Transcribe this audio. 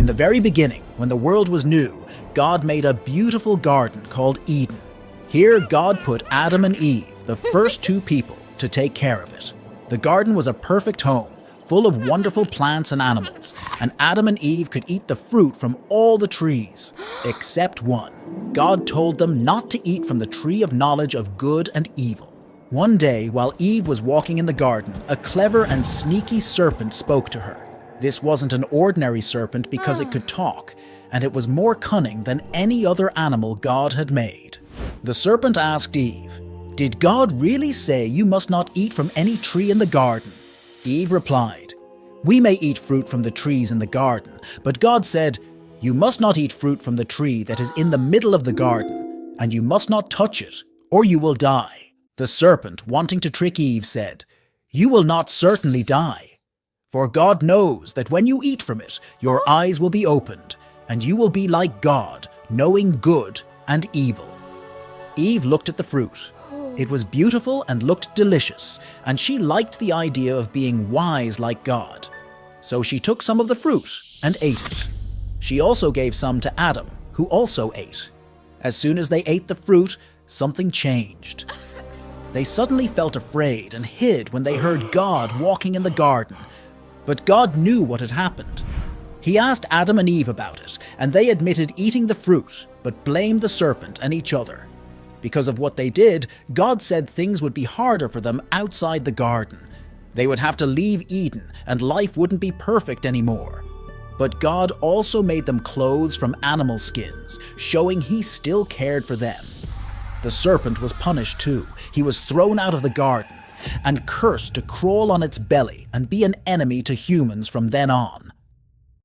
In the very beginning, when the world was new, God made a beautiful garden called Eden. Here, God put Adam and Eve, the first two people, to take care of it. The garden was a perfect home, full of wonderful plants and animals, and Adam and Eve could eat the fruit from all the trees, except one. God told them not to eat from the tree of knowledge of good and evil. One day, while Eve was walking in the garden, a clever and sneaky serpent spoke to her. This wasn't an ordinary serpent because it could talk, and it was more cunning than any other animal God had made. The serpent asked Eve, "Did God really say you must not eat from any tree in the garden?" Eve replied, "We may eat fruit from the trees in the garden, but God said, 'You must not eat fruit from the tree that is in the middle of the garden, and you must not touch it, or you will die.'" The serpent, wanting to trick Eve, said, "You will not certainly die. For God knows that when you eat from it, your eyes will be opened, and you will be like God, knowing good and evil." Eve looked at the fruit. It was beautiful and looked delicious, and she liked the idea of being wise like God. So she took some of the fruit and ate it. She also gave some to Adam, who also ate. As soon as they ate the fruit, something changed. They suddenly felt afraid and hid when they heard God walking in the garden. But God knew what had happened. He asked Adam and Eve about it, and they admitted eating the fruit, but blamed the serpent and each other. Because of what they did, God said things would be harder for them outside the garden. They would have to leave Eden, and life wouldn't be perfect anymore. But God also made them clothes from animal skins, showing He still cared for them. The serpent was punished too. He was thrown out of the garden and cursed to crawl on its belly and be an enemy to humans from then on.